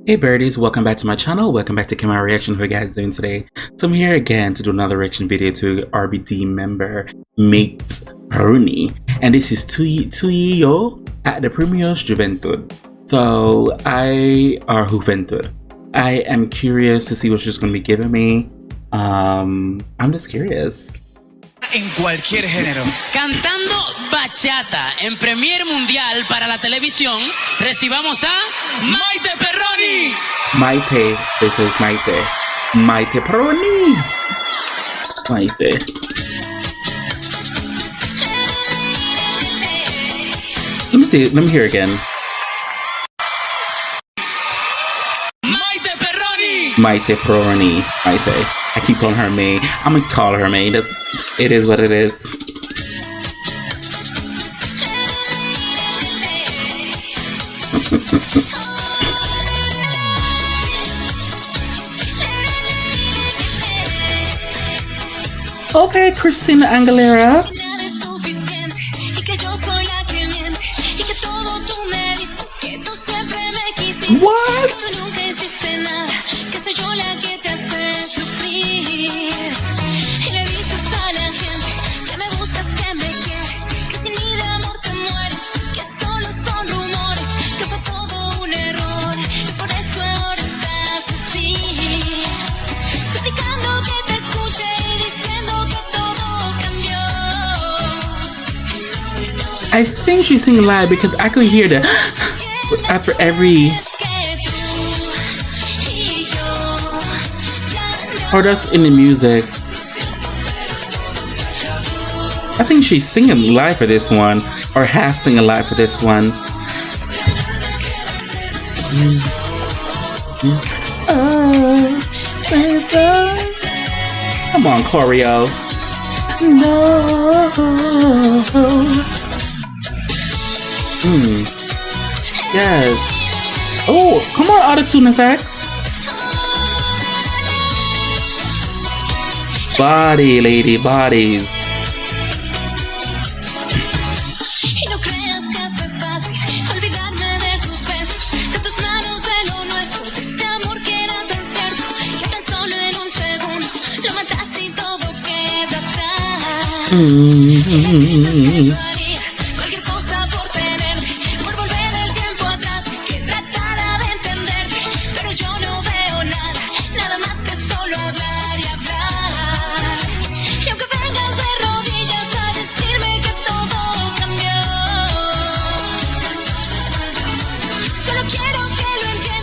Hey birdies, welcome back to my channel. Welcome back to Kemari reaction. How are you guys doing today? So I'm here again to do another reaction video to RBD member Maite Perroni, and this is Tuyo at the PREMIOS JUVENTUD. So Juventud. I am curious to see what she's going to be giving me. I'm just curious. En cualquier género. Cantando bachata en Premier Mundial para la televisión, recibamos a Maite Perroni. Maite, this is Maite. Maite Perroni. Maite. Let me see, let me hear again. Maite Perroni. Maite Perroni. Maite. I keep calling her May. I'm gonna call her May. It is what it is. Okay, Christina Aguilera. What? I think she's singing live because I could hear the after every, or that's in the music. I think she's singing live for this one, or half singing live for this one. Come on, choreo. No. Yes. Oh, come on, auto-tune effect. Body, lady, bodies.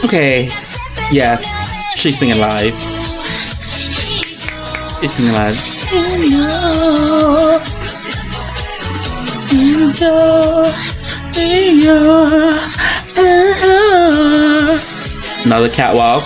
Okay, yes, she's singing live. She's singing live. Another catwalk.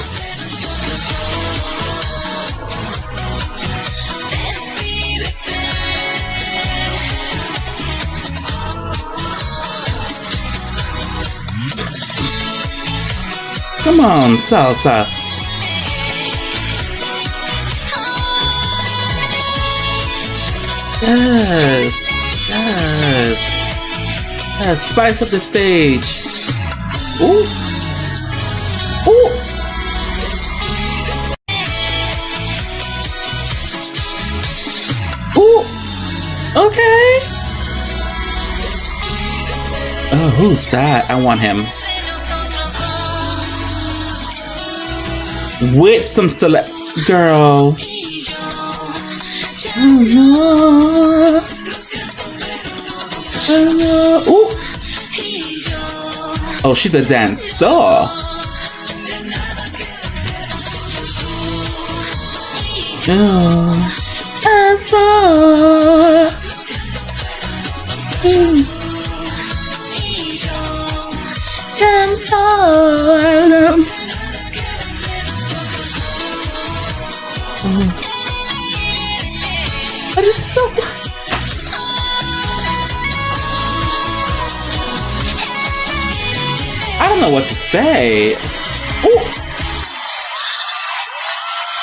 Come on, salsa. Yes, yes, yes. Spice up the stage. Ooh, ooh. Ooh. Okay. Oh, who's that? I want him. With some girl. Ooh. Oh, she's a dancer. That is so. I don't know what to say. Ooh.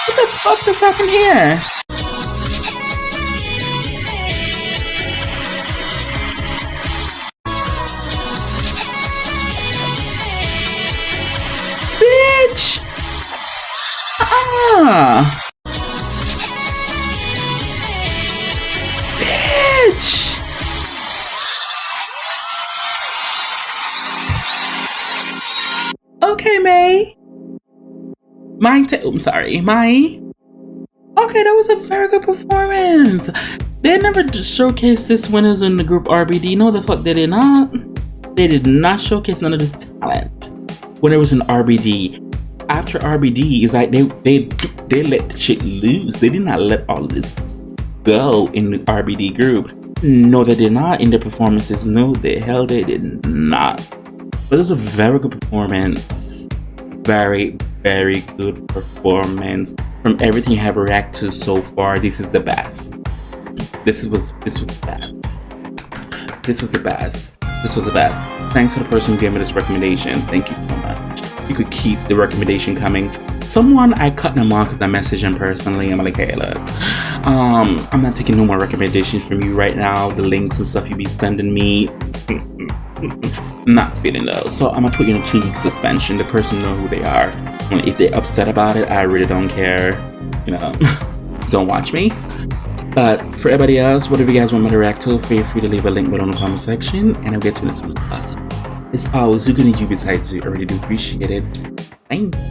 What the fuck just happened here? Bitch! Bitch! Ah! Bitch! Okay, May. I'm sorry, Mai. Okay, that was a very good performance. They never showcased this winners in the group RBD. No, the fuck they did not. They did not showcase none of this talent when it was in RBD. After RBD, it's like they let the shit loose. They did not let all of this go in the RBD group. No, they did not in their performances. No, the hell they did not. But it was a very good performance. Very, very good performance. From everything I have reacted to so far, this is the best. This was the best. This was the best. This was the best. Thanks to the person who gave me this recommendation. Thank you so much. You could keep the recommendation coming. Someone I cut them off because I messaged him personally. I'm like, hey, look, I'm not taking no more recommendations from you right now. The links and stuff you be sending me, I'm not feeling those. So I'm gonna put you in a 2-week suspension. The person know who they are. And if they're upset about it, I really don't care. You know, don't watch me. But for everybody else, whatever you guys want me to react to, feel free to leave a link below in the comment section, and I'll get to this one. As always, you're gonna do besides, I really do appreciate it. Thank you.